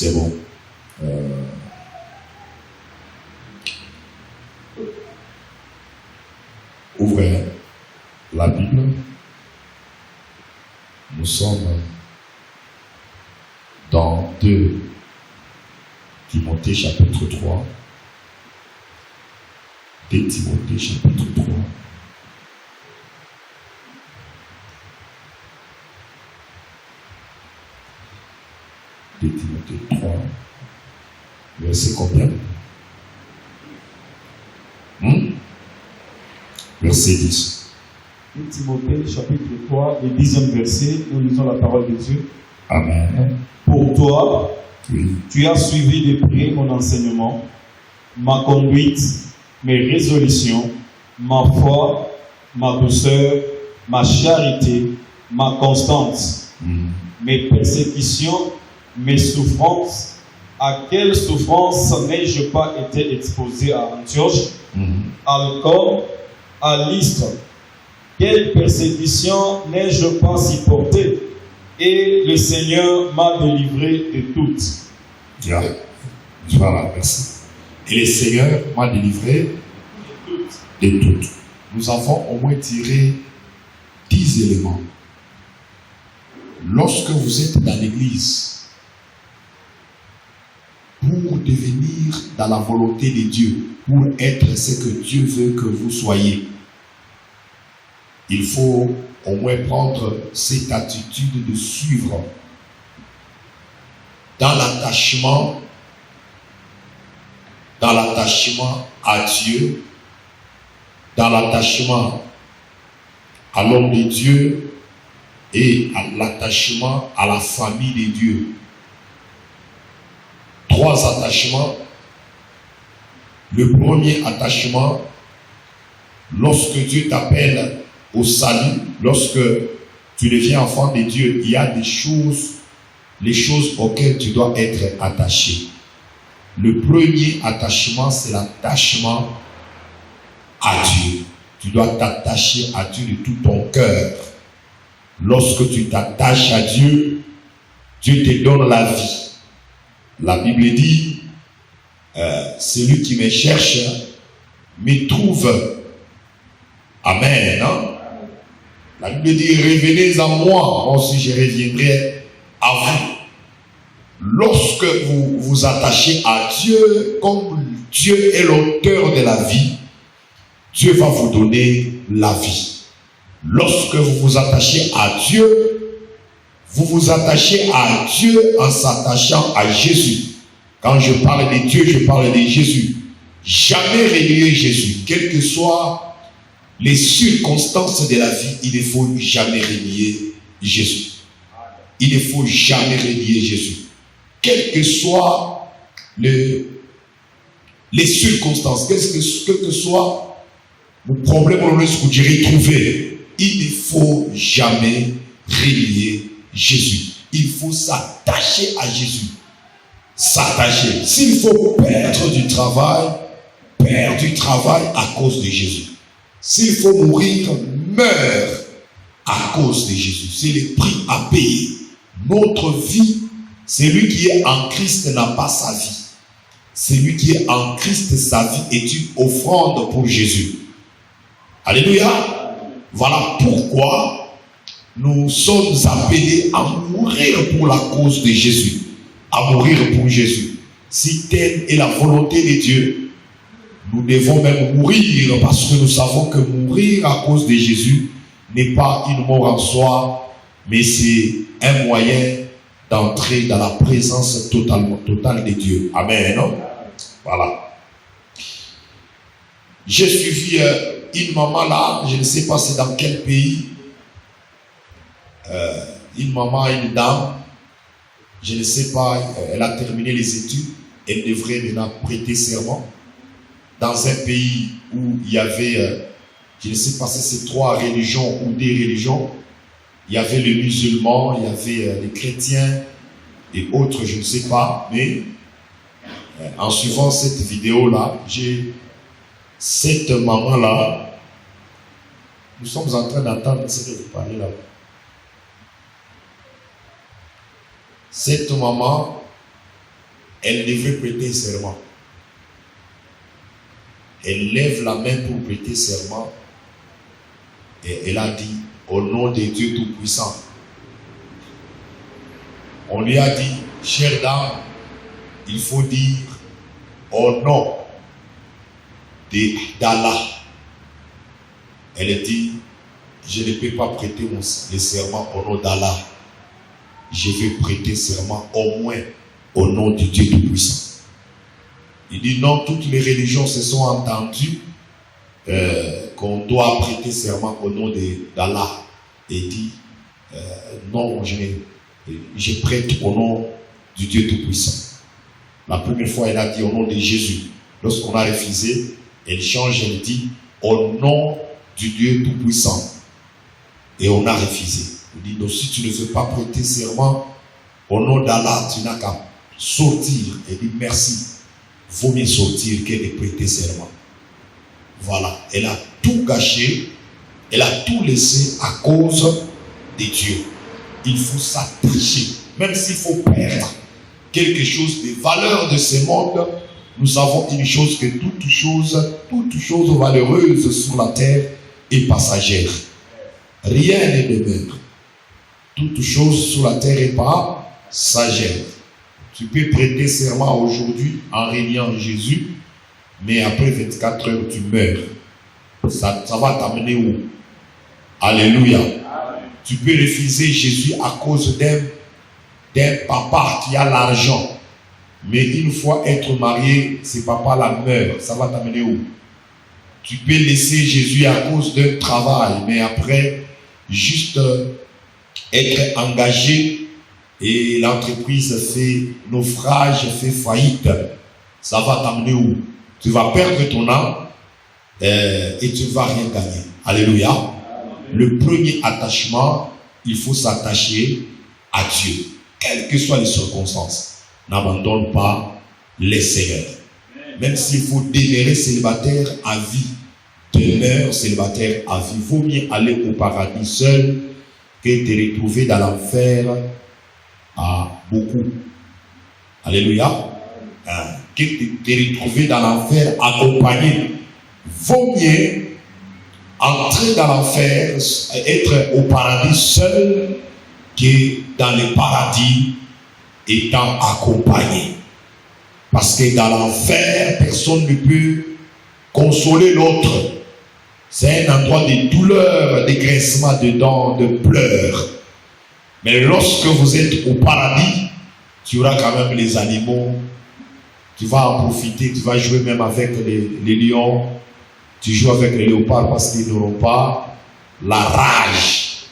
C'est bon. Ouvrez la Bible. Nous sommes dans 2 Timothée chapitre 3. 2 Timothée chapitre 3. De Timothée 3, verset combien? Verset 10. 2 Timothée chapitre 3, le 10e verset, nous lisons la parole de Dieu. Amen. Pour toi, Oui. tu as suivi de près mon enseignement, ma conduite, mes résolutions, ma foi, ma douceur, ma charité, ma constance, mes persécutions, mes souffrances. À quelle souffrance n'ai-je pas été exposé à Antioche, à Icône, à Lystre? Quelle persécution n'ai-je pas supportée? Et le Seigneur m'a délivré de toutes. Voilà, merci. Et le Seigneur m'a délivré de toutes. Nous avons au moins tiré 10 éléments. Lorsque vous êtes dans l'église, pour devenir dans la volonté de Dieu, pour être ce que Dieu veut que vous soyez, il faut au moins prendre cette attitude de suivre dans l'attachement à Dieu, dans l'attachement à l'homme de Dieu et à l'attachement à la famille de Dieu. 3 attachements. Le premier attachement, lorsque Dieu t'appelle au salut, lorsque tu deviens enfant de Dieu, il y a des choses, les choses auxquelles tu dois être attaché. Le premier attachement, c'est l'attachement à Dieu. Tu dois t'attacher à Dieu de tout ton cœur. Lorsque tu t'attaches à Dieu, Dieu te donne la vie. La Bible dit, celui qui me cherche me trouve. Amen. Hein? La Bible dit, revenez à moi, moi aussi je reviendrai à vous. Lorsque vous vous attachez à Dieu, comme Dieu est l'auteur de la vie, Dieu va vous donner la vie. Lorsque vous vous attachez à Dieu, vous vous attachez à Dieu en s'attachant à Jésus. Quand je parle de Dieu, je parle de Jésus. Jamais renier Jésus. Quelles que soient les circonstances de la vie, il ne faut jamais renier Jésus. Il ne faut jamais renier Jésus. Quelles que soient les circonstances, quel que soit le problème que vous direz trouver, il ne faut jamais renier Jésus. Il faut s'attacher à Jésus. S'attacher. S'il faut perdre du travail à cause de Jésus. S'il faut mourir, meurs à cause de Jésus. C'est le prix à payer. Notre vie, celui qui est en Christ n'a pas sa vie. Celui qui est en Christ, sa vie est une offrande pour Jésus. Alléluia. Voilà pourquoi nous sommes appelés à mourir pour la cause de Jésus. À mourir pour Jésus. Si telle est la volonté de Dieu, nous devons même mourir parce que nous savons que mourir à cause de Jésus n'est pas une mort en soi, mais c'est un moyen d'entrer dans la présence totale de Dieu. Amen. Non? Voilà. J'ai suivi une maman là, je ne sais pas c'est dans quel pays, une maman, une dame, je ne sais pas, elle a terminé les études, elle devrait maintenant prêter serment dans un pays où il y avait, je ne sais pas si c'est 3 religions ou des religions, il y avait les musulmans, il y avait les chrétiens et autres, je ne sais pas, mais en suivant cette vidéo-là, j'ai cette maman-là, nous sommes en train d'entendre ce que vous parlez là. Cette maman, elle devait prêter serment. Elle lève la main pour prêter serment et elle a dit au nom de Dieu Tout-Puissant. On lui a dit, chère dame, il faut dire au nom d'Allah. Elle a dit, je ne peux pas prêter le serment au nom d'Allah. Je vais prêter serment au moins au nom de Dieu Tout-Puissant. Il dit non, toutes les religions se sont entendues qu'on doit prêter serment au nom d'Allah. Et il dit non, je prête au nom du Dieu Tout-Puissant. La première fois, elle a dit au nom de Jésus. Lorsqu'on a refusé, elle change, elle dit au nom du Dieu Tout-Puissant. Et on a refusé. Il dit donc si tu ne veux pas prêter serment au nom d'Allah, tu n'as qu'à sortir. Elle dit merci. Vaut mieux sortir que de prêter serment. Voilà. Elle a tout gâché. Elle a tout laissé à cause de Dieu. Il faut s'attacher. Même s'il faut perdre quelque chose de valeur de ce monde, nous savons une chose, que toute chose valeureuse sur la terre est passagère. Rien ne demeure. Toute chose sur la terre est passagère. Tu peux prêter serment aujourd'hui en régnant Jésus, mais après 24 heures, tu meurs. Ça va t'amener où? Alléluia. Amen. Tu peux refuser Jésus à cause d'un papa qui a l'argent. Mais une fois être marié, ce papa-là meurt. Ça va t'amener où? Tu peux laisser Jésus à cause d'un travail, mais après, juste être engagé et l'entreprise fait naufrage, fait faillite. Ça va t'amener où? Tu vas perdre ton âme et tu ne vas rien gagner. Alléluia. Amen. Le premier attachement, il faut s'attacher à Dieu. Quelles que soient les circonstances, n'abandonne pas les Seigneurs. Même s'il faut demeurer célibataire à vie, demeure célibataire à vie. Vaut mieux aller au paradis seul que de retrouver dans l'enfer à beaucoup. Alléluia. Que de te retrouver dans l'enfer accompagné. Vaut mieux entrer dans l'enfer, être au paradis seul, que dans le paradis étant accompagné. Parce que dans l'enfer, personne ne peut consoler l'autre. C'est un endroit de douleur, de grincement de dents, de pleurs. Mais lorsque vous êtes au paradis, tu auras quand même les animaux. Tu vas en profiter, tu vas jouer même avec les lions. Tu joues avec les léopards parce qu'ils n'auront pas la rage.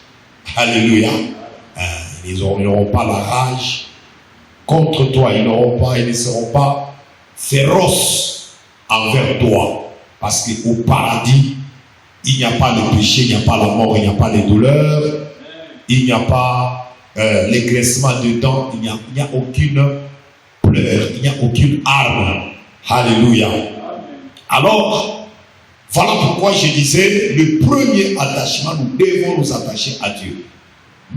Alléluia. Ils n'auront pas la rage contre toi. Ils ne seront pas féroces envers toi. Parce qu'au paradis, il n'y a pas de péché, il n'y a pas la mort, il n'y a pas de douleur, il n'y a pas les graissements de dents, il n'y a aucune pleur, il n'y a aucune arme. Alléluia. Alors, voilà pourquoi je disais, le premier attachement, nous devons nous attacher à Dieu.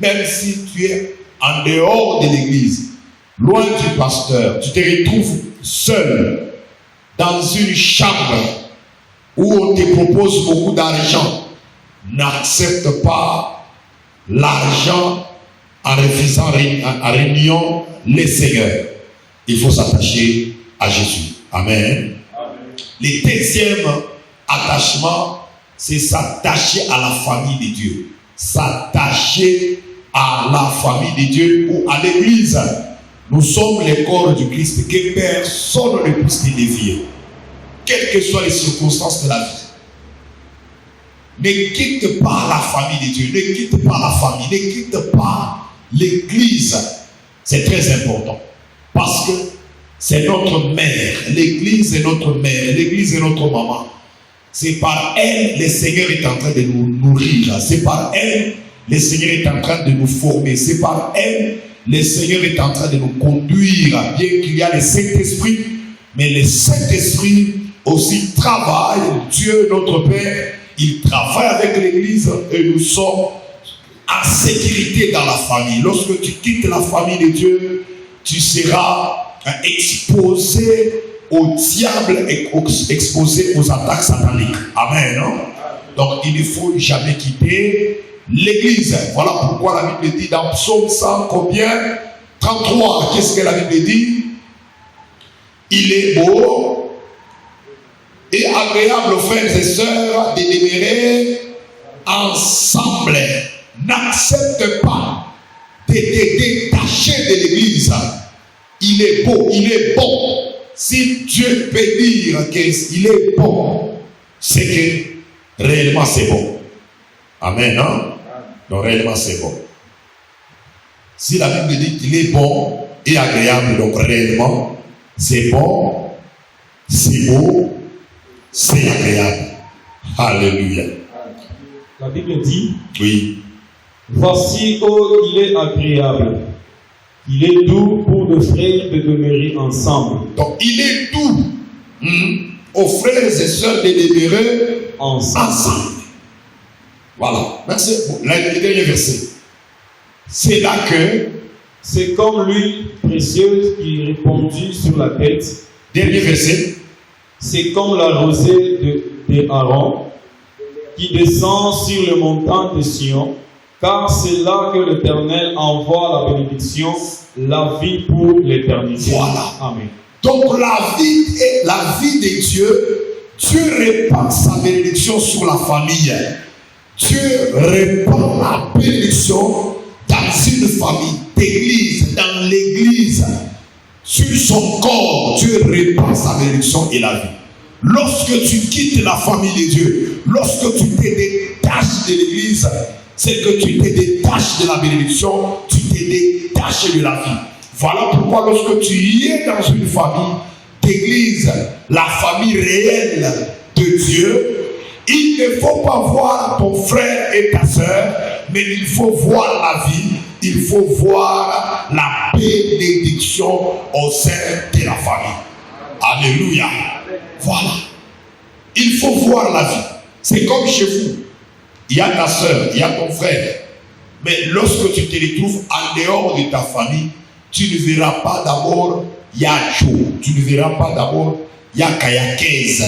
Même si tu es en dehors de l'église, loin du pasteur, tu te retrouves seul dans une chambre où on te propose beaucoup d'argent, n'accepte pas l'argent en refusant, en réunion les seigneurs. Il faut s'attacher à Jésus. Amen. Amen. Le deuxième attachement, c'est s'attacher à la famille de Dieu. S'attacher à la famille de Dieu ou à l'église. Nous sommes le corps du Christ, que personne ne puisse te dévier. Quelles que soient les circonstances de la vie. Ne quitte pas la famille de Dieu, ne quitte pas la famille, ne quitte pas l'église. C'est très important. Parce que c'est notre mère. L'église est notre mère. L'église est notre maman. C'est par elle le Seigneur est en train de nous nourrir. C'est par elle le Seigneur est en train de nous former. C'est par elle le Seigneur est en train de nous conduire. Bien qu'il y a le Saint-Esprit, mais le Saint-Esprit aussi travaille. Dieu, notre Père, il travaille avec l'église et nous sommes en sécurité dans la famille. Lorsque tu quittes la famille de Dieu, tu seras exposé au diable et exposé aux attaques sataniques. Amen. Non? Donc il ne faut jamais quitter l'église. Voilà pourquoi la Bible dit dans Psaume 100 combien 33. Qu'est-ce que la Bible dit? Il est beau et agréable, frères et sœurs, de demeurer ensemble. N'accepte pas de te détacher de l'église. Il est beau, il est bon. Si Dieu peut dire qu'il est bon, c'est que réellement c'est bon. Amen, non? Donc réellement c'est bon. Si la Bible dit qu'il est bon et agréable, donc réellement c'est bon, c'est beau, c'est agréable. Alléluia. La Bible dit, oui. Voici où il est agréable. Il est doux pour les frères de demeurer ensemble. Donc il est doux aux frères et sœurs de demeurer ensemble. Voilà. Merci. Le dernier verset. C'est là que c'est comme l'huile précieuse qui est répandue sur la tête. Dernier verset. C'est comme la rosée de Aaron qui descend sur le montant de Sion. Car c'est là que l'Éternel envoie la bénédiction, la vie pour l'éternité. Voilà. Amen. Donc la vie de Dieu, Dieu répand sa bénédiction sur la famille. Dieu répand la bénédiction dans une famille, d'église, dans l'église, sur son corps. Dieu répand sa bénédiction et la vie. Lorsque tu quittes la famille de Dieu, lorsque tu te détaches de l'église, c'est que tu te détaches de la bénédiction, tu te détaches de la vie. Voilà pourquoi lorsque tu es dans une famille d'église, la famille réelle de Dieu, il ne faut pas voir ton frère et ta soeur, mais il faut voir la vie, il faut voir la bénédiction au sein de la famille. Alléluia. Voilà. Il faut voir la vie. C'est comme chez vous. Il y a ta soeur, il y a ton frère. Mais lorsque tu te retrouves en dehors de ta famille, tu ne verras pas d'abord Yacho. Tu ne verras pas d'abord Yakayakez.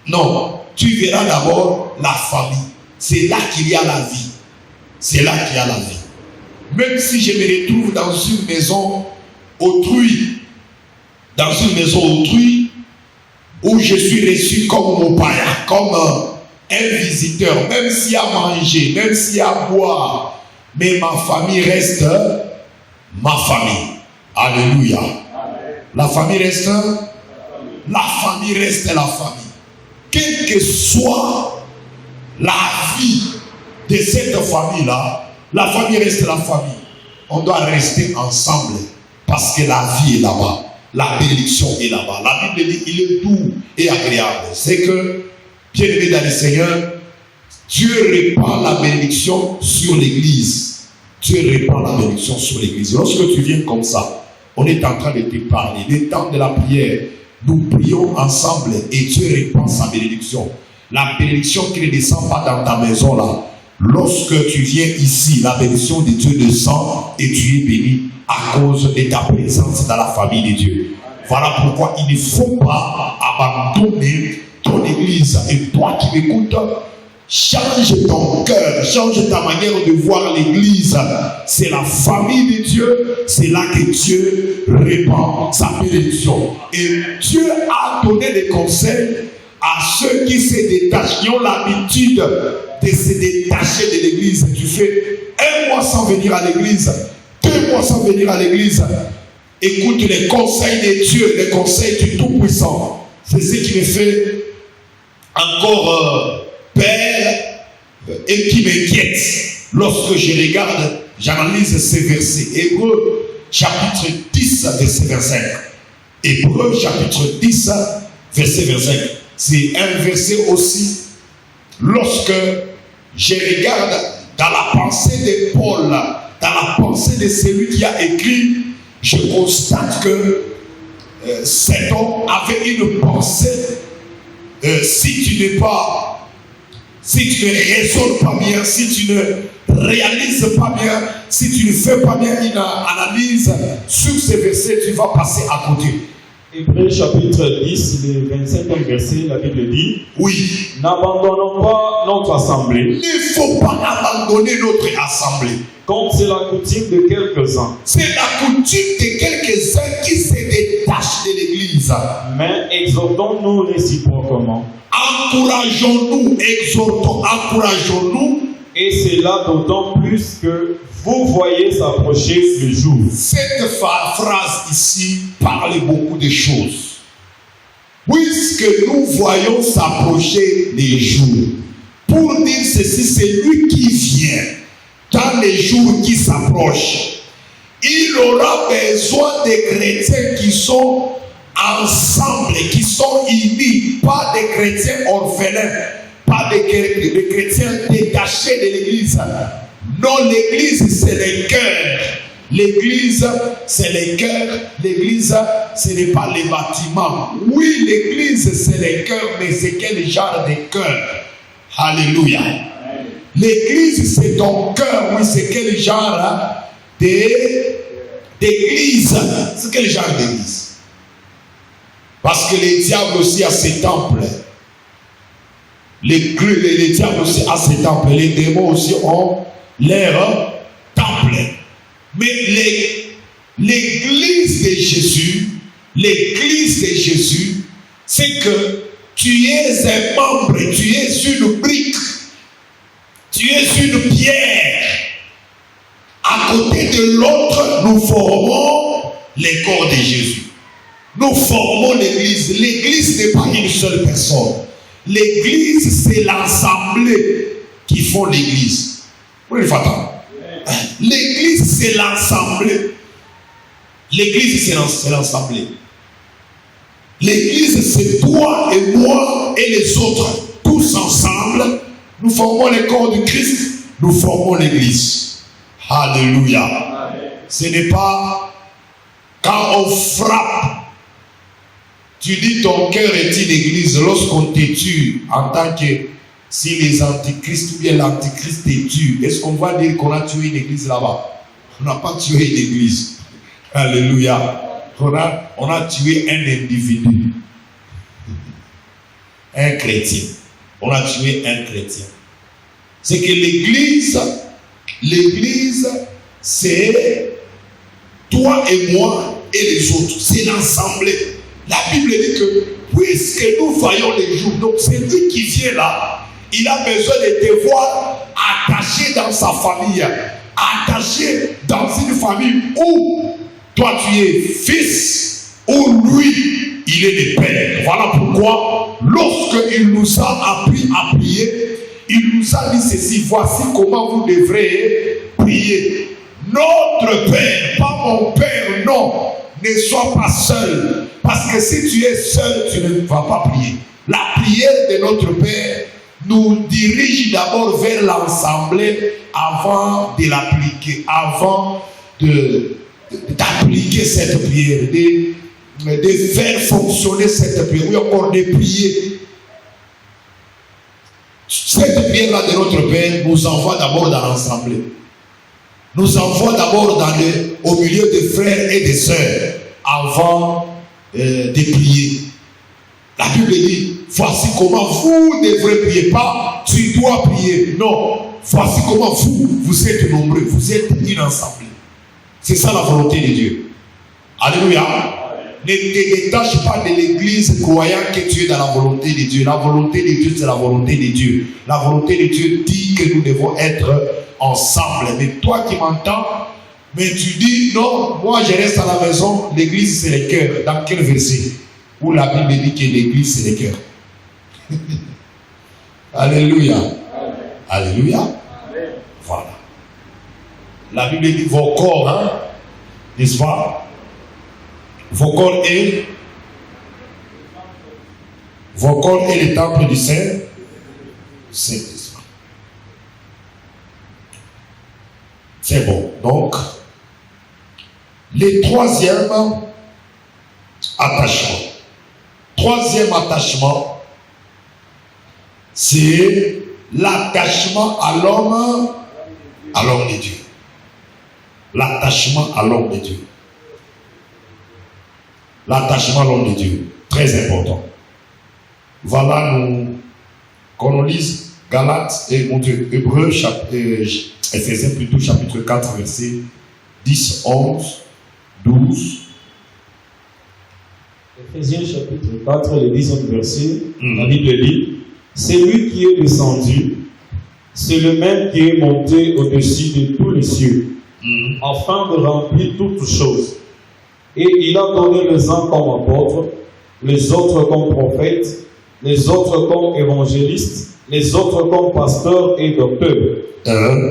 Non, tu verras d'abord la famille. C'est là qu'il y a la vie. C'est là qu'il y a la vie. Même si je me retrouve dans une maison autrui, où je suis reçu comme mon père, comme un visiteur, même s'il y a à manger, même s'il y a à boire, mais ma famille reste ma famille. Alléluia. La famille reste la famille. Quelle que soit la vie de cette famille-là, la famille reste la famille. On doit rester ensemble parce que la vie est là-bas. La bénédiction est là-bas. La Bible dit il est doux et agréable. C'est que, bien aimé dans le Seigneur, Dieu répand la bénédiction sur l'église. Dieu répand la bénédiction sur l'église. Lorsque tu viens comme ça, on est en train de te parler. Le temps de la prière, nous prions ensemble et Dieu répand sa bénédiction. La bénédiction qui ne descend pas dans ta maison là. Lorsque tu viens ici, la bénédiction de Dieu descend et tu es béni à cause de ta présence dans la famille de Dieu. Voilà pourquoi il ne faut pas abandonner ton église. Et toi qui m'écoutes, change ton cœur, change ta manière de voir l'église. C'est la famille de Dieu, c'est là que Dieu répand sa bénédiction. Et Dieu a donné des conseils à ceux qui se détachent, qui ont l'habitude de se détacher de l'église. Tu fais 1 mois sans venir à l'église, 2 mois sans venir à l'église. Écoute les conseils de Dieu, les conseils du Tout-Puissant. C'est ce qui me fait encore peur et qui m'inquiète lorsque je regarde, j'analyse ces versets. Hébreux chapitre 10, verset 25. Hébreux chapitre 10, verset 25. C'est un verset aussi. Lorsque je regarde dans la pensée de Paul, dans la pensée de celui qui a écrit, je constate que cet homme avait une pensée. Si tu ne raisonnes pas bien, si tu ne réalises pas bien, si tu ne fais pas bien une analyse sur ces versets, tu vas passer à côté. Hébreux chapitre 10, le 25e verset, la Bible dit, Oui. n'abandonnons pas notre assemblée. Il ne faut pas abandonner notre assemblée. Comme c'est la coutume de quelques-uns. C'est la coutume de quelques-uns qui se détachent de l'église. Mais exhortons-nous réciproquement. Encourageons-nous, exhortons, encourageons-nous. Et c'est là d'autant plus que vous voyez s'approcher le jour. Cette phrase ici parle beaucoup de choses. Puisque nous voyons s'approcher les jours. Pour dire ceci, c'est lui qui vient. Dans les jours qui s'approchent, il aura besoin des chrétiens qui sont ensemble, qui sont unis, pas des chrétiens orphelins, pas des chrétiens détachés de l'église. Non, l'église c'est le cœur. L'église c'est le cœur. L'église ce n'est pas les bâtiments. Oui, l'église c'est le cœur, mais c'est quel genre de cœur? Alléluia. L'église, c'est ton cœur, oui, c'est quel genre d'église? C'est quel genre d'église? Parce que les diables aussi a ses temples. Les diables aussi a ses temples. Les démons aussi ont leur temple. Mais l'église de Jésus, c'est que tu es un membre, tu es une brique. Tu es une pierre. À côté de l'autre, nous formons le corps de Jésus. Nous formons l'église. L'église n'est pas une seule personne. L'église, c'est l'assemblée qui font l'église. L'église, c'est l'assemblée. L'église, c'est l'assemblée. L'église, c'est toi et moi et les autres. Tous ensemble. Nous formons le corps du Christ, nous formons l'église. Alléluia. Amen. Ce n'est pas quand on frappe, tu dis ton cœur est une église. Lorsqu'on te tue en tant que si les antichrists ou bien l'antichrist te tue, est-ce qu'on va dire qu'on a tué une église là-bas? On n'a pas tué une église. Alléluia. On a tué un individu, un chrétien. On a tué un chrétien. C'est que l'église, c'est toi et moi et les autres. C'est l'assemblée. La Bible dit que puisque nous voyons les jours, donc c'est lui qui vient là, il a besoin de te voir attaché dans sa famille, attaché dans une famille où toi tu es fils, où lui il est le père. Voilà pourquoi lorsqu'il nous a appris à prier, il nous a dit ceci: voici comment vous devrez prier. Notre Père, pas mon Père, non, ne sois pas seul. Parce que si tu es seul, tu ne vas pas prier. La prière de notre Père nous dirige d'abord vers l'assemblée avant de l'appliquer, avant d'appliquer cette prière, de faire fonctionner cette prière, ou encore de prier. Cette prière-là de notre Père nous envoie d'abord dans l'assemblée. Nous envoie d'abord au milieu des frères et des sœurs avant de prier. La Bible dit: voici comment vous devrez prier. Pas tu dois prier. Non. Voici comment vous êtes nombreux. Vous êtes une assemblée. C'est ça la volonté de Dieu. Alléluia. Ne te détache pas de l'église croyant que tu es dans la volonté de Dieu. La volonté de Dieu, c'est la volonté de Dieu. La volonté de Dieu dit que nous devons être ensemble. Mais toi qui m'entends, mais tu dis non, moi je reste à la maison, l'église c'est le cœur. Dans quel verset? Où la Bible dit que l'église c'est le cœur. Alléluia. Amen. Alléluia. Amen. Voilà. La Bible dit vos corps, hein? N'est-ce pas? Vos corps est le temple du Saint-Esprit. C'est bon. Donc, le troisième attachement. Troisième attachement, c'est l'attachement à l'homme à l'homme de Dieu. L'attachement à l'homme de Dieu. L'attachement à l'homme de Dieu. Très important. Voilà, quand on lise Galates et Hébreux, Éphésiens plutôt, chapitre 4, versets 10, 11, 12. Éphésiens chapitre 4, le 10e verset, la Bible dit, c'est lui qui est descendu, c'est le même qui est monté au-dessus de tous les cieux, afin de remplir toutes choses. Et il a donné les uns comme apôtres, les autres comme prophètes, les autres comme évangélistes, les autres comme pasteurs et docteurs.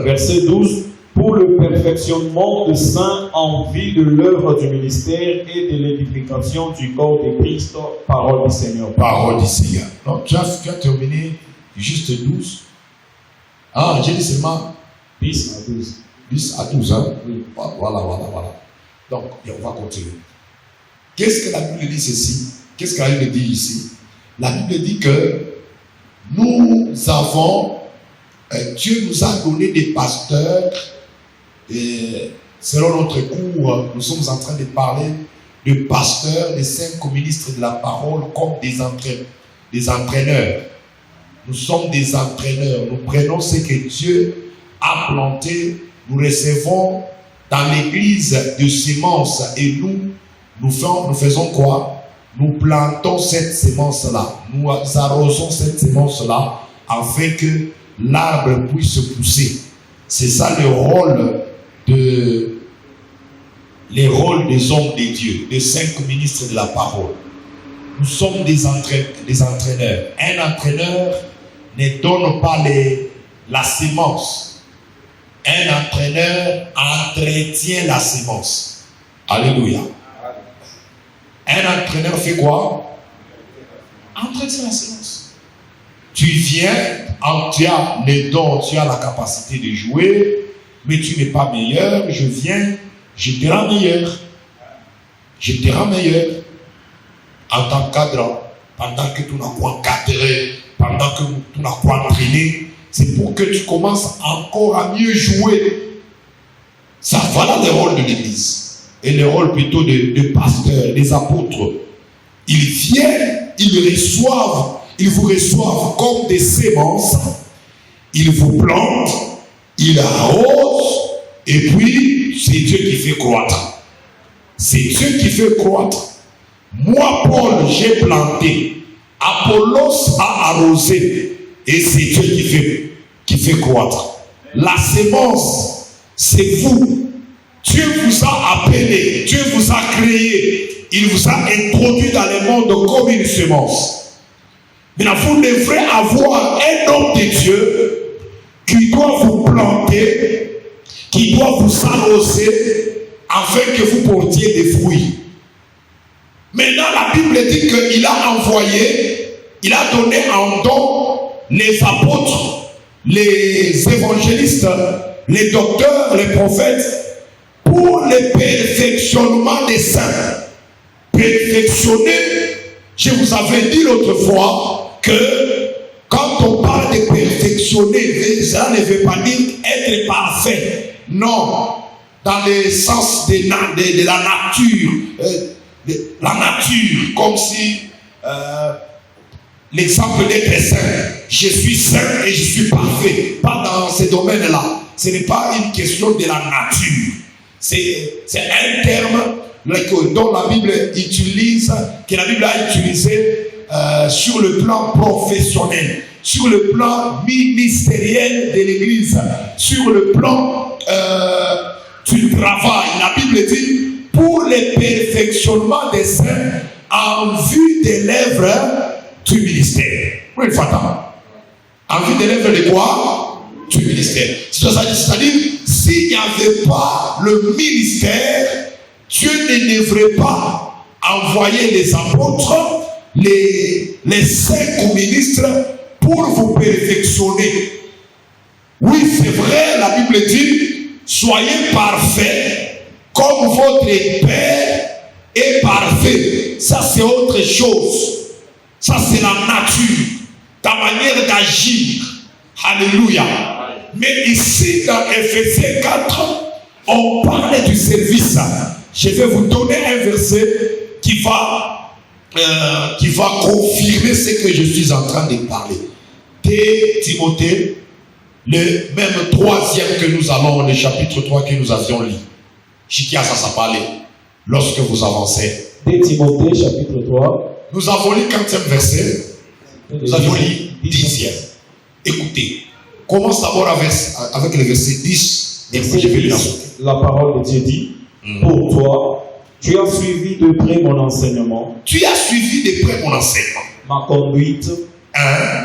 Verset 12. Pour le perfectionnement des saints en vue de l'œuvre du ministère et de l'édification du corps de Christ, parole du Seigneur. Parole du Seigneur. Donc tu as terminé juste 12. Ah, j'ai dit seulement 10 à 12. 10 à 12, hein? Oui. Voilà. Donc, on va continuer. Qu'est-ce que la Bible dit ceci? Qu'est-ce que la Bible dit ici? La Bible dit que nous avons, Dieu nous a donné des pasteurs, et selon notre cours, nous sommes en train de parler de pasteurs, des saints communistes de la parole comme des entraîneurs. Nous sommes des entraîneurs. Nous prenons ce que Dieu a planté, nous recevons dans l'église de semences et nous faisons quoi? Nous plantons cette semence-là, nous arrosons cette semence-là afin que l'arbre puisse pousser. C'est ça le rôle des hommes de Dieu, des saints ministres de la parole. Nous sommes des entraîneurs. Un entraîneur ne donne pas la semence. Un entraîneur entretient la semence. Alléluia. Un entraîneur fait quoi? Entretient la semence. Tu viens, tu as les dons, tu as la capacité de jouer, mais tu n'es pas meilleur. Je viens, je te rends meilleur. Je te rends meilleur. En tant qu'encadrant, pendant que tu n'as pas encadré, pendant que tu n'as pas entraîné, c'est pour que tu commences encore à mieux jouer. Ça, voilà le rôle de l'église. Et le rôle plutôt de pasteurs, des apôtres. Ils viennent, ils vous reçoivent comme des semences, ils vous plantent, ils arrosent, et puis c'est Dieu qui fait croître. C'est Dieu qui fait croître. Moi, Paul, j'ai planté, Apollos a arrosé, et c'est Dieu qui fait croître. La semence, c'est vous. Dieu vous a appelé, Dieu vous a créé, il vous a introduit dans le monde comme une semence. Maintenant, vous devrez avoir un homme de Dieu qui doit vous planter, qui doit vous arroser, afin que vous portiez des fruits. Maintenant, la Bible dit qu'il a envoyé, il a donné en don les apôtres, les évangélistes, les docteurs, les prophètes, pour le perfectionnement des saints. Perfectionner, je vous avais dit l'autre fois que quand on parle de perfectionner, ça ne veut pas dire être parfait. Non, dans le sens de la nature. La nature, comme si l'exemple d'être saint. Je suis saint et je suis parfait. Pas dans ce domaine-là. Ce n'est pas une question de la nature. C'est un terme dont la Bible utilise, que la Bible a utilisé sur le plan professionnel, sur le plan ministériel de l'Église, sur le plan du travail. La Bible dit pour le perfectionnement des saints en vue de l'œuvre du ministère. Oui, Fatama. En vue de l'œuvre de quoi? Du ministère. C'est-à-dire, s'il n'y avait pas le ministère, Dieu ne devrait pas envoyer les apôtres, les saints ministres pour vous perfectionner. Oui, c'est vrai, la Bible dit, soyez parfaits comme votre Père est parfait. Ça, c'est autre chose. Ça, c'est la nature, ta manière d'agir. Alléluia. Mais ici, dans Éphésiens 4, on parle du service. Je vais vous donner un verset qui va confirmer ce que je suis en train de parler. Timothée, le même troisième que nous avons, le chapitre 3 que nous avions lu. Chikia, ça parlait. Lorsque vous avancez. Timothée, chapitre 3. Nous avons lu 40e verset. Nous avons lu 10e. Écoutez. Commence d'abord avec le verset 10. Et puis je vais lire. La parole de Dieu dit, pour toi, tu as suivi de près mon enseignement. Tu as suivi de près mon enseignement. Ma conduite,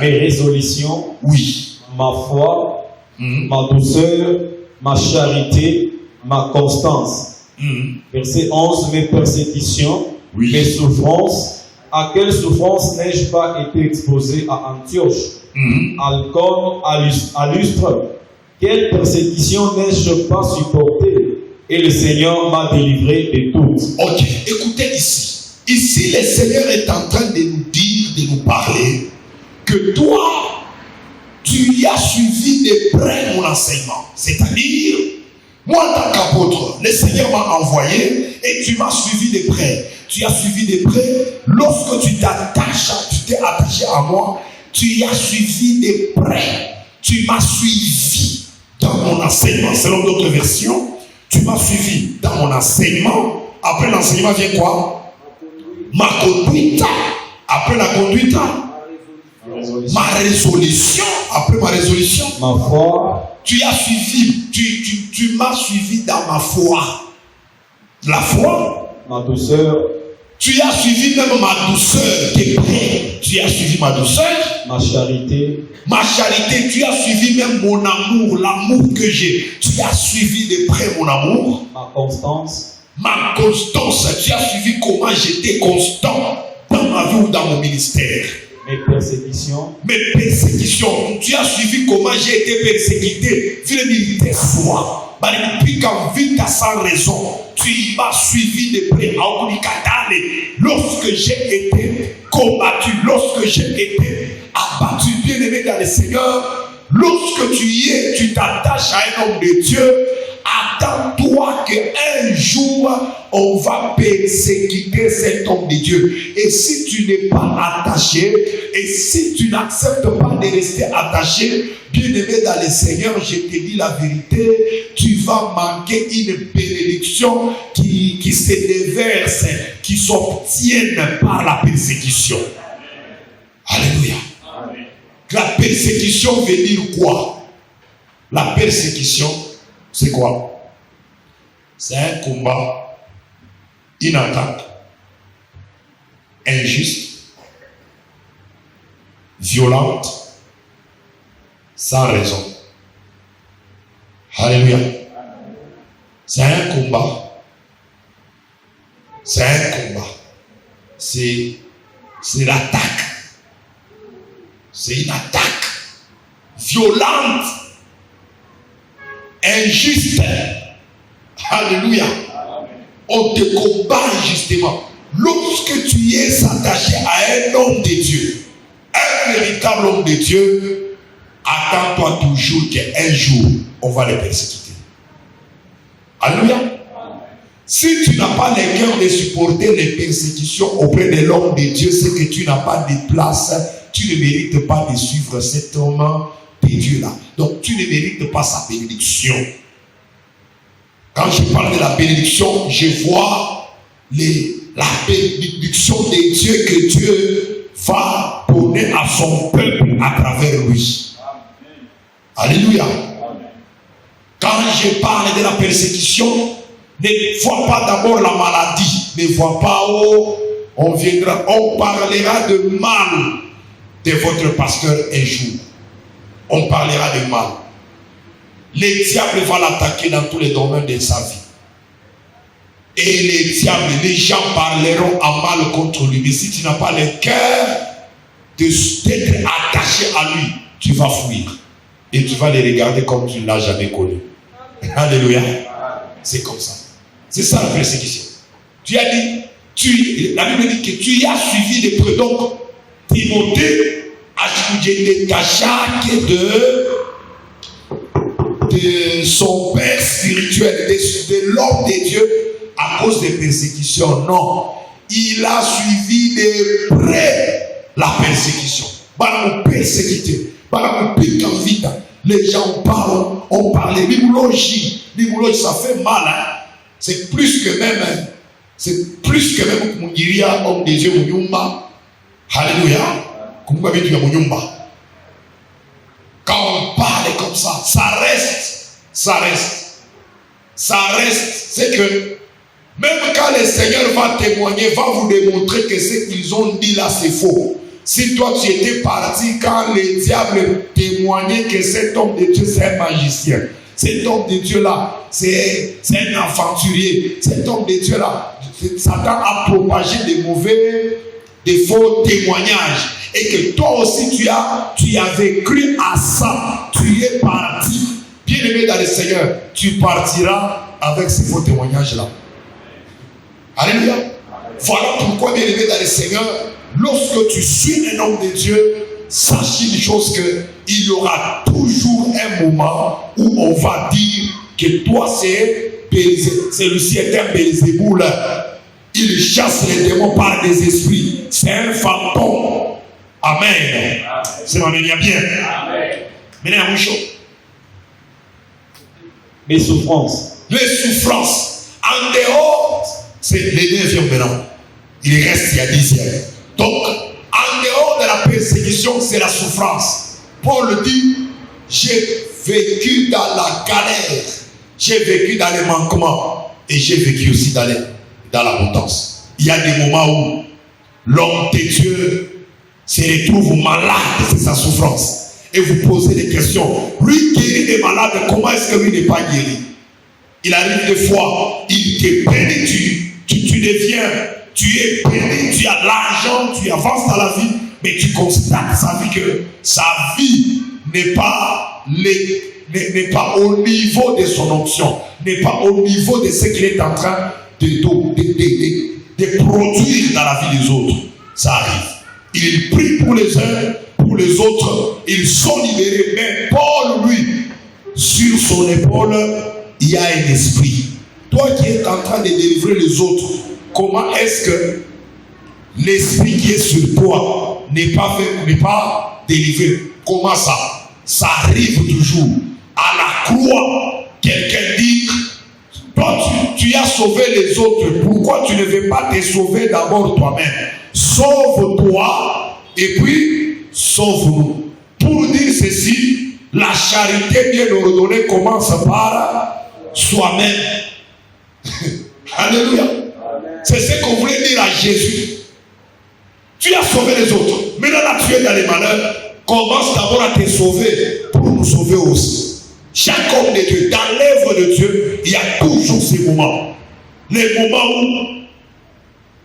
mes résolutions, oui. Ma foi, ma douceur, ma charité, ma constance. Verset 11, mes persécutions, oui. Mes souffrances. À quelle souffrance n'ai-je pas été exposé à Antioche, à Icône, à Lystre? Quelle persécution n'ai-je pas supportée? Et le Seigneur m'a délivré de toutes. Ok, écoutez ici. Ici, le Seigneur est en train de nous dire, de nous parler, que toi, tu as suivi de près mon enseignement. C'est-à-dire, moi, en tant qu'apôtre, le Seigneur m'a envoyé et tu m'as suivi de près. Tu as suivi de près. Lorsque tu t'es attaché à moi, tu as suivi de près. Tu m'as suivi dans mon enseignement. Selon d'autres versions, tu m'as suivi dans mon enseignement. Après l'enseignement vient quoi? Ma conduite. Après la conduite, ma résolution. Après ma résolution, ma foi. Tu as suivi, tu m'as suivi dans ma foi. La foi. Ma douceur. Tu as suivi même ma douceur de près. Tu as suivi ma douceur. Ma charité. Ma charité, tu as suivi même mon amour, l'amour que j'ai. Tu as suivi de près mon amour. Ma constance. Ma constance, tu as suivi comment j'étais constant dans ma vie ou dans mon ministère. Mes persécutions. Mes persécutions. Tu as suivi comment j'ai été persécuté. Tu l'as dit des fois. Depuis qu'en vie t'as sans raison, tu m'as suivi de près. Lorsque j'ai été combattu, lorsque j'ai été abattu, bien aimé dans le Seigneur, lorsque tu t'attaches à un homme de Dieu, attends-toi qu'un jour, on va persécuter cet homme de Dieu. Et si tu n'es pas attaché, et si tu n'acceptes pas de rester attaché, bien-aimé dans le Seigneur, je te dis la vérité, tu vas manquer une bénédiction qui se déverse, qui s'obtienne par la persécution. Alléluia. Amen. La persécution veut dire quoi? La persécution, c'est quoi? C'est un combat, une attaque injuste, violente, sans raison. Alléluia. C'est un combat. C'est un combat. C'est l'attaque. C'est une attaque violente, injuste. Alléluia. On te combat injustement. Lorsque tu es attaché à un homme de Dieu, un véritable homme de Dieu, attends-toi toujours qu'un jour, on va les persécuter. Alléluia. Si tu n'as pas le cœur de supporter les persécutions auprès de l'homme de Dieu, c'est que tu n'as pas de place, tu ne mérites pas de suivre cet homme de Dieu-là. Donc tu ne mérites pas sa bénédiction. Quand je parle de la bénédiction, je vois la bénédiction de Dieu que Dieu va donner à son peuple à travers lui. Alléluia. Quand je parle de la persécution, ne vois pas d'abord la maladie. Ne vois pas où on viendra. On parlera de mal de votre pasteur un jour. On parlera de mal. Le diable va l'attaquer dans tous les domaines de sa vie. Et les gens parleront en mal contre lui. Mais si tu n'as pas le cœur d'être attaché à lui, tu vas fuir. Et tu vas les regarder comme tu ne l'as jamais connu. Alléluia. C'est comme ça. C'est ça la persécution. Tu as dit, la Bible dit que tu y as suivi les preuves. Donc, Timothée a suivi de ta chaque de de son père spirituel, de l'homme de Dieu, à cause des persécutions. Non. Il a suivi de près la persécution. Bah, on persécuté. Bah, on pique en vite. Les gens parlent, on parle. L'immunologie, ça fait mal. Hein? C'est plus que même, comme on dirait, homme des yeux, Munyumba. Alléluia. Comme on dit, Munyumba. Quand on parle comme ça reste. C'est que même quand le Seigneur va témoigner, va vous démontrer que ce qu'ils ont dit là, c'est faux. Si toi tu étais parti quand le diable témoignait que cet homme de Dieu c'est un magicien, cet homme de Dieu là c'est un aventurier, cet homme de Dieu là, Satan a propagé des faux témoignages et que toi aussi tu avais cru à ça, tu es parti. Bien aimé dans le Seigneur, tu partiras avec ces faux témoignages là. Alléluia. Voilà pourquoi, bien aimé dans le Seigneur, lorsque tu suis un homme de Dieu, sache une chose, qu'il y aura toujours un moment où on va dire que toi celui-ci est un Belzéboul. Il chasse les démons par des esprits. C'est un fantôme. Amen. C'est ma bien. Maintenant, une chose. Les souffrances. En dehors, c'est les 9e maintenant. Il reste il y a 10e. Donc, en dehors de la persécution, c'est la souffrance. Paul dit, j'ai vécu dans la galère, j'ai vécu dans les manquements et j'ai vécu aussi dans l'abondance. Il y a des moments où l'homme de Dieu se retrouve malade, c'est sa souffrance. Et vous posez des questions. Lui guérit des malades, comment est-ce que lui n'est pas guéri? Il arrive des fois, il te peine, tu es peiné, tu as l'argent, tu avances dans la vie, mais tu constates que sa vie n'est pas au niveau de son onction, n'est pas au niveau de ce qu'il est en train de produire dans la vie des autres. Ça arrive. Il prie pour les uns, pour les autres, ils sont libérés. Mais Paul, lui, sur son épaule, il y a un esprit. Toi qui es en train de délivrer les autres, comment est-ce que l'esprit qui est sur toi n'est pas délivré? Comment ça? Ça arrive toujours. À la croix, quelqu'un dit, toi tu as sauvé les autres, pourquoi tu ne veux pas te sauver d'abord toi-même? Sauve-toi et puis sauve-nous. Pour dire ceci, la charité bien ordonnée commence par soi-même. Alléluia. C'est ce qu'on voulait dire à Jésus. Tu as sauvé les autres. Maintenant là tu es dans les malheurs. Commence d'abord à te sauver pour nous sauver aussi. Chaque homme de Dieu, dans l'œuvre de Dieu, il y a toujours ces moments. Les moments où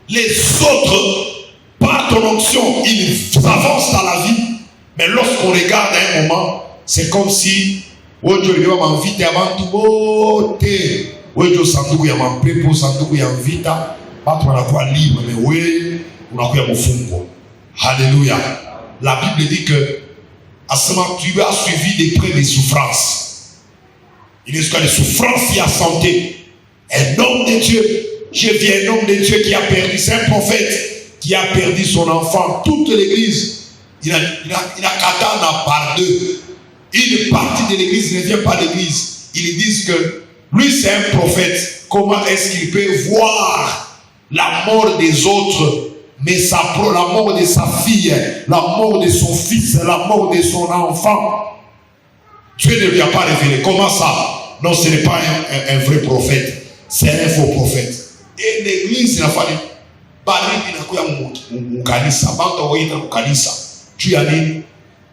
les autres, par ton onction, ils avancent dans la vie. Mais lorsqu'on regarde à un moment, c'est comme si Dieu m'invite avant tout. Dieu sanduku ya mapepo, sanduku ya vita, watu wanakuwa libre, mais oui, unakuwa mfungo. Alléluia. La Bible dit que à ce moment tu as suivi des près des souffrances. Il est des souffrances qui a santé. Un homme de Dieu, j'ai vu un homme de Dieu qui a perdu, c'est un prophète qui a perdu son enfant. Toute l'église, il a katana par deux. Une partie de l'église ne vient pas d'église. Ils disent que lui c'est un prophète. Comment est-ce qu'il peut voir la mort des autres, mais la mort de sa fille, la mort de son fils, la mort de son enfant? Dieu ne lui a pas révélé. Comment ça? Non, ce n'est pas un vrai prophète. C'est un faux prophète. Et l'église n'a pas dit, tu as dit,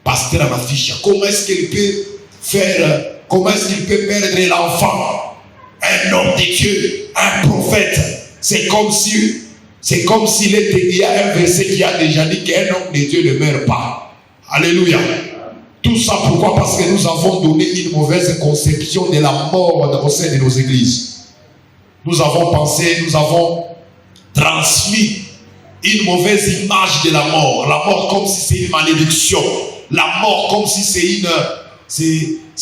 pasteur à ma fiche. Comment est-ce qu'il peut faire, comment est-ce qu'il peut perdre l'enfant? Un homme de Dieu, un prophète. C'est comme si il y a un verset qui a déjà dit qu'un homme de Dieu ne meurt pas. Alléluia. Tout ça pourquoi? Parce que nous avons donné une mauvaise conception de la mort au sein de nos églises. Nous avons pensé, nous avons transmis une mauvaise image de la mort. La mort comme si c'est une malédiction. La mort comme si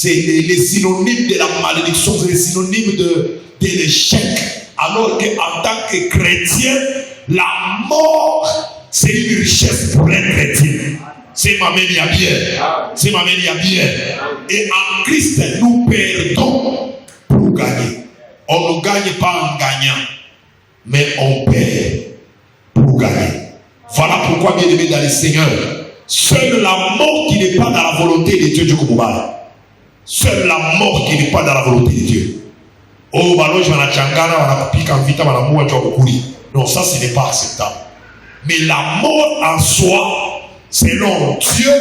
les synonymes de la malédiction, c'est les synonymes de l'échec. Alors qu'en tant que chrétien, la mort, c'est une richesse pour un chrétien. C'est ma mère, il y a bien. C'est ma mère, il y a bien. Et en Christ, nous perdons pour gagner. On ne gagne pas en gagnant, mais on perd pour gagner. Voilà pourquoi, bien aimé dans le Seigneur, seule la mort qui n'est pas dans la volonté de Dieu, seule la mort qui n'est pas dans la volonté de Dieu. Oh, baloge wana changana, wana kupika vita, wana moua tu kukuli. Non, ça ce n'est pas acceptable. Mais la mort en soi, selon Dieu,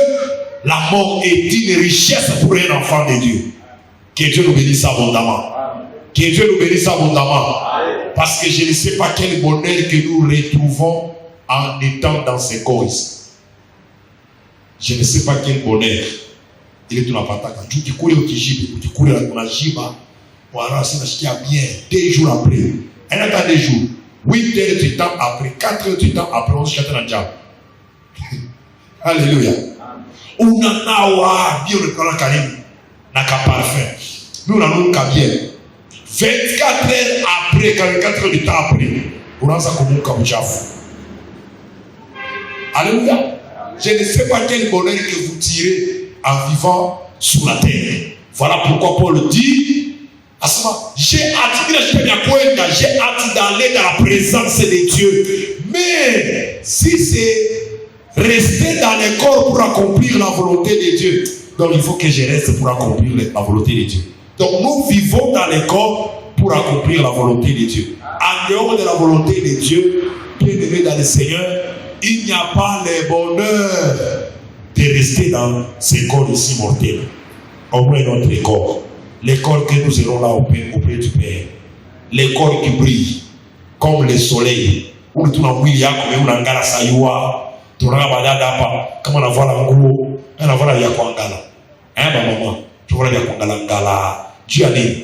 la mort est une richesse pour un enfant de Dieu. Que Dieu nous bénisse abondamment. Que Dieu nous bénisse abondamment. Parce que je ne sais pas quel bonheur que nous retrouvons en étant dans ces corps ici. Je ne sais pas quel bonheur. Il est tout la patate. Tu cours au Kijibe, tu cours à la Jiba. Voilà, c'est bien. 2 jours après. Elle attend 2 jours. 8 heures du temps après. 4 heures du temps après, on se chante dans le diable. Alléluia. On a bien le plan Karim. N'a qu'à parfum. Nous n'avons qu'à bien. 24 heures après, 44 heures du temps après, on a ça comme un kabouchaf. Alléluia. Je ne sais pas quel bonheur que vous tirez en vivant sur la terre. Voilà pourquoi Paul dit, j'ai hâte d'aller dans la présence de Dieu. Mais si c'est rester dans le corps pour accomplir la volonté de Dieu, donc il faut que je reste pour accomplir la volonté de Dieu. Donc nous vivons dans le corps pour accomplir la volonté de Dieu. En dehors de la volonté de Dieu, bien aimé dans le Seigneur, il n'y a pas le bonheur de rester dans ces corps ici mortels. Au moins notre corps. Les corps que nous aurons là auprès du Père. Les corps qui brillent comme le soleil. Où nous avons vu comme un ngala sayua. Nous avons comme on a vu la nguo. On a vu la yakwangala. Hein, maman? Tu vois la yakwangala. Dieu a dit.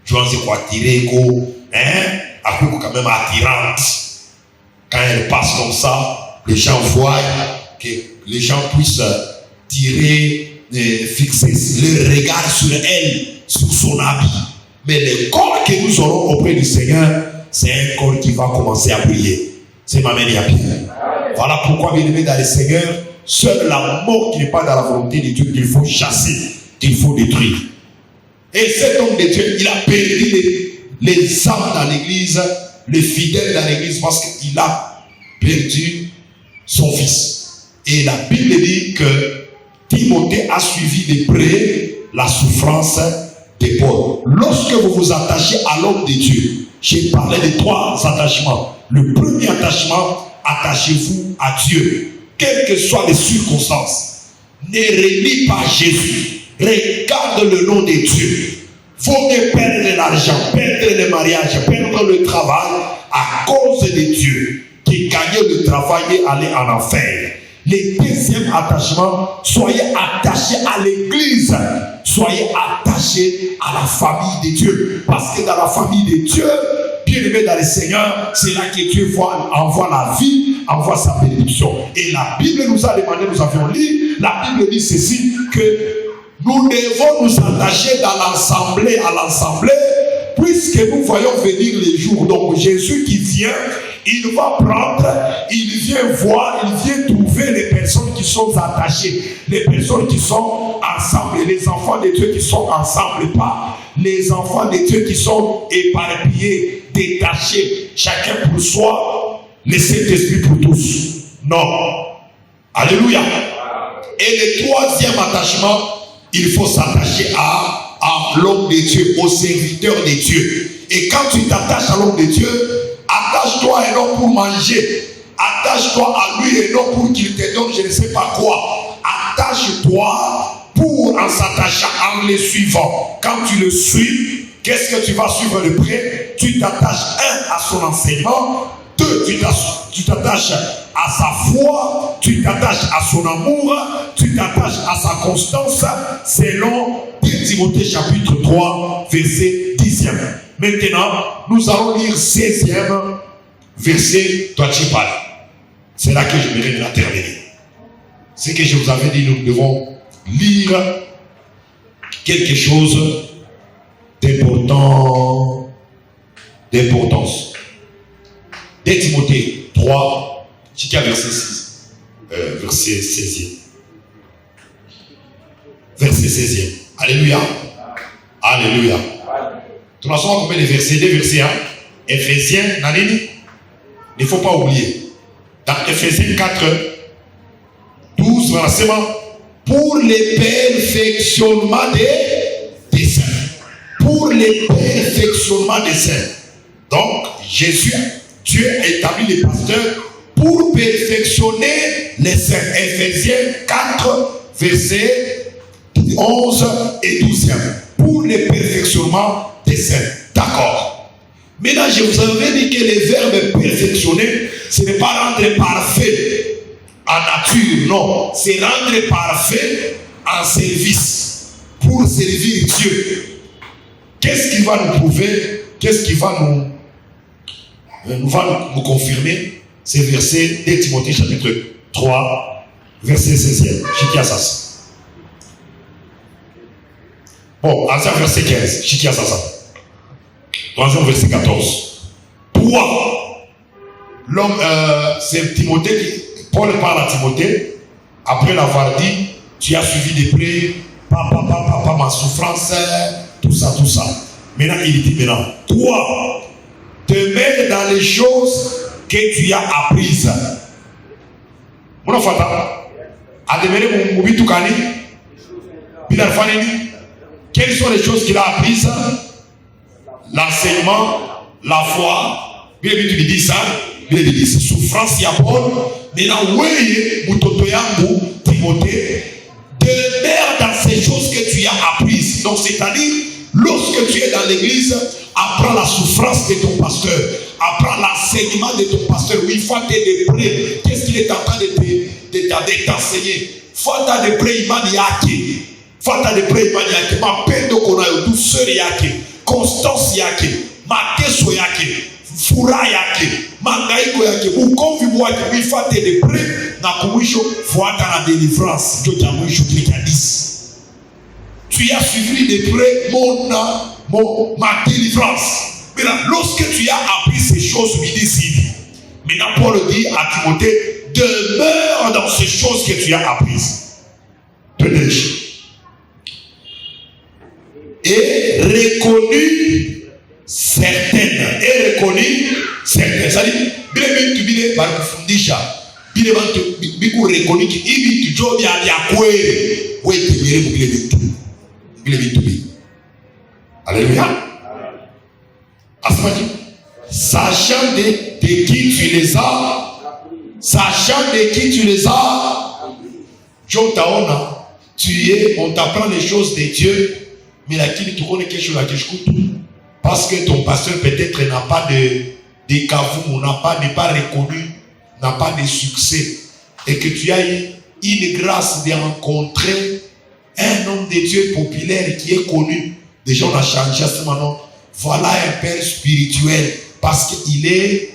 Tu vois, c'est quoi tirer go. Hein? Après, quand même attirante. Quand elle passe comme ça, les gens voient que les gens puissent tirer, fixer le regard sur elle, sur son habit. Mais le corps que nous aurons auprès du Seigneur, c'est un corps qui va commencer à briller. C'est ma manière bien. Voilà pourquoi, bien aimé dans le Seigneur, seule la mort qui n'est pas dans la volonté de Dieu qu'il faut chasser, qu'il faut détruire. Et cet homme de Dieu, il a perdu les âmes dans l'église, les fidèles dans l'église, parce qu'il a perdu son fils. Et la Bible dit que Timothée a suivi de près la souffrance de Paul. Lorsque vous vous attachez à l'homme de Dieu, j'ai parlé de 3 attachements. Le premier attachement, attachez-vous à Dieu, quelles que soient les circonstances. Ne renie pas Jésus. Regarde le nom de Dieu. Faut mieux perdre l'argent, perdre le mariage, perdre le travail à cause de Dieu, qui gagne le travail et aller en enfer. Le deuxième attachement, soyez attachés à l'église, soyez attachés à la famille de Dieu, parce que dans la famille de Dieu, bien aimé dans le Seigneur, c'est là que Dieu envoie la vie, envoie sa bénédiction. Et la Bible nous a demandé, nous avions lu, la Bible dit ceci, que nous devons nous attacher dans l'assemblée, à l'assemblée, puisque nous voyons venir les jours. Donc Jésus qui vient, il va prendre, il vient voir, il vient trouver les personnes qui sont attachées, les personnes qui sont ensemble, les enfants de Dieu qui sont ensemble, pas les enfants de Dieu qui sont éparpillés, détachés, chacun pour soi, le Saint-Esprit pour tous. Non. Alléluia. Et le troisième attachement, il faut s'attacher à l'homme de Dieu, au serviteur de Dieu. Et quand tu t'attaches à l'homme de Dieu, attache-toi et non pour manger. Attache-toi à lui et non pour qu'il te donne je ne sais pas quoi. Attache-toi pour en s'attachant, en le suivant. Quand tu le suis, qu'est-ce que tu vas suivre de près? Tu t'attaches, 1, à son enseignement. 2, tu t'attaches à sa foi, tu t'attaches à son amour, tu t'attaches à sa constance, selon 2 Timothée chapitre 3, verset 10e. Maintenant, nous allons lire 16e verset, toi tu parles. C'est là que je vais la terminer. Ce que je vous avais dit, nous devons lire quelque chose d'importance. 2 Timothée 3, jusqu'à verset 6, verset 16e. Verset 16e. Alléluia. Alléluia. Tu n'as pas combien de versets? 2 versets, hein? Éphésiens, Nanini. Il ne faut pas oublier. Dans Éphésiens 4, 12, verset, pour les perfectionnements des saints. Pour les perfectionnements des saints. Donc, Jésus, Dieu a établi les pasteurs pour perfectionner les saints. Éphésiens 4, versets 11 et 12. Pour les perfectionnements des saints. D'accord. Maintenant, je vous avais dit que le verbe perfectionner, ce n'est pas rendre parfait en nature, non. C'est rendre parfait en service. Pour servir Dieu. Qu'est-ce qui va nous prouver? Qu'est-ce qui va nous confirmer? C'est verset 2 Timothée chapitre 3, verset 16e. Chikiasas. Bon, ancien verset 15. Chikiasas. Troisième verset 14. Toi, l'homme, c'est Timothée, Paul parle à Timothée, après l'avoir dit, tu as suivi de près, papa, ma souffrance, tout ça. Maintenant, il dit maintenant, toi, demeure dans les choses que tu as apprises. Mon enfant, à demeurer mon tout cani, quelles sont les choses qu'il a apprises? L'enseignement, la foi, bien tu lui dis ça, bien tu dis souffrance, ya Paul, maintenant, oui, mutoto yangu, Timothée, demeure dans ces choses que tu as apprises. Donc, c'est-à-dire, lorsque tu es dans l'église, apprends la souffrance de ton pasteur, apprends l'enseignement de ton pasteur. Oui, il faut t'aider de près. Qu'est-ce qu'il est en train de t'enseigner? Faut t'aider de près, il m'a dit yaki. Faut t'aider de près, il m'a dit yaki. Ma peine de qu'on a eu douceur yaki, constance yaki, ma teso yaki, fura yaki, mangaiko yaki, ou convivo yaki. Oui, faut t'aider de près. Na kumisho, faut attendre la délivrance. Dieu t'a mouché qui a dit. Tu as suivi de près ma délivrance. Maintenant, lorsque tu as appris ces choses, maintenant Paul dit à Timothée, demeure dans ces choses que tu as apprises. Et reconnu certaines. C'est-à-dire, tu dis, alléluia. Sachant de qui tu les as, on t'apprend les choses de Dieu, mais là, tu connais quelque chose à parce que ton pasteur peut-être n'a pas de cavou, n'a pas reconnu, n'a pas de succès, et que tu as eu une grâce de rencontrer un homme de Dieu populaire qui est connu. Déjà, on a changé ce maintenant. Voilà un père spirituel. Parce qu'il est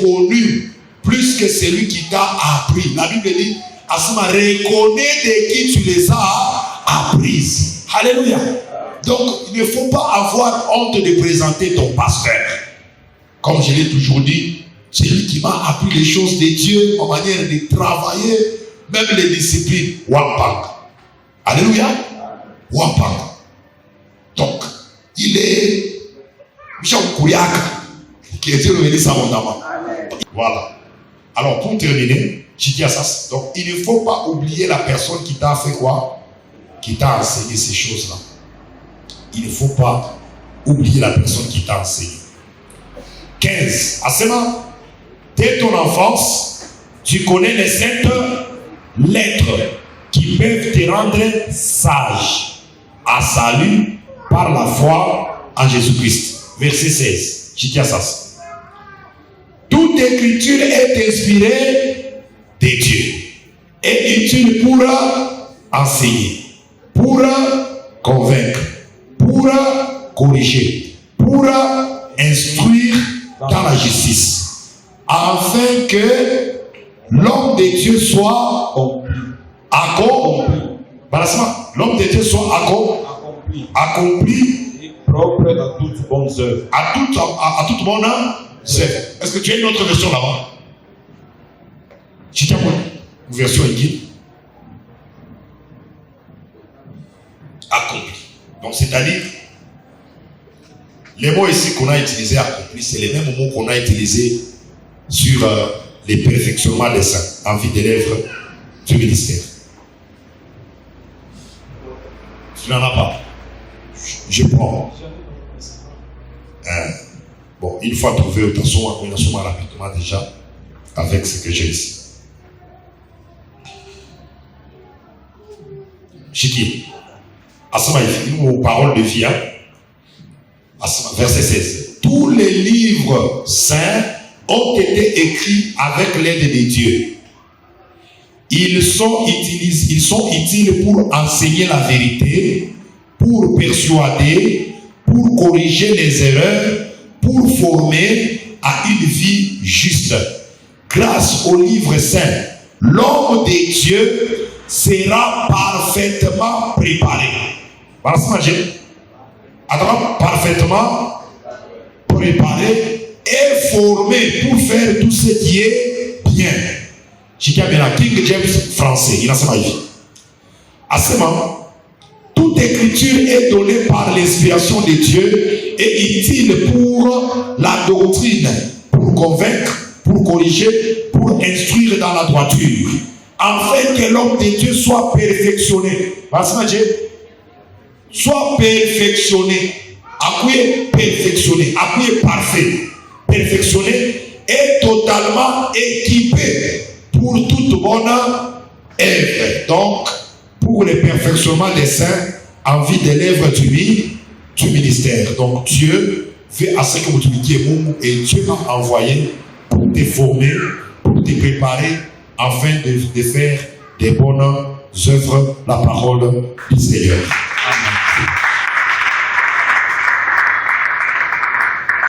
connu plus que celui qui t'a appris. La Bible dit, Asma, reconnais de qui tu les as apprises. Alléluia. Donc, il ne faut pas avoir honte de présenter ton pasteur. Comme je l'ai toujours dit, c'est lui qui m'a appris les choses de Dieu, en manière de travailler, même les disciplines. Wapang. Alléluia. Wapang. Donc, il est Michel Kouyaka, qui était revenu abondamment. Voilà. Alors, pour terminer, Chikiasas, donc il ne faut pas oublier la personne qui t'a fait quoi? Qui t'a enseigné ces choses-là. Il ne faut pas oublier la personne qui t'a enseigné. 15. Asema, dès ton enfance, tu connais les saintes lettres qui peuvent te rendre sage à salut par la foi en Jésus-Christ. Verset 16. Chikiasas. Toute écriture est inspirée de Dieu et utile pour enseigner, pour convaincre, pour corriger, pour instruire dans la justice, afin que l'homme de Dieu soit accompli. L'homme de Dieu soit accompli et propre à toutes bonnes œuvres. à toute bonne œuvre. Est-ce que tu as une autre version là-bas? Si tu as une version écrite. Accompli. Donc c'est-à-dire, les mots ici qu'on a utilisés accompli, c'est les mêmes mots qu'on a utilisés sur les perfectionnements des saints en vie des lèvres du ministère. Tu n'en as pas. Je prends. Bon, une fois trouvé au Tassoma, on a rapidement déjà avec ce que j'ai ici. Chiki, Asama, une parole de vie, hein? Asama, verset 16. Tous les livres saints ont été écrits avec l'aide de Dieu. Ils sont utiles pour enseigner la vérité, pour persuader, pour corriger les erreurs, pour former à une vie juste. Grâce aux livres saints, l'homme de Dieu sera parfaitement préparé. Parfaitement préparé et formé pour faire tout ce qui est bien. King James français, il a sa vie. À ce moment, toute écriture est donnée par l'inspiration de Dieu et utile pour la doctrine, pour convaincre, pour corriger, pour instruire dans la droiture, afin que l'homme de Dieu soit perfectionné. Soit perfectionné. Appuyé perfectionné. Appuyé parfait. Perfectionné et totalement équipé pour toute bonne œuvre. Donc, pour le perfectionnement des saints en vie des lèvres du ministère. Donc, Dieu fait à ce que vous tuiez et Dieu m'a envoyé pour te former, pour te préparer afin de faire des bonnes œuvres, la parole du Seigneur.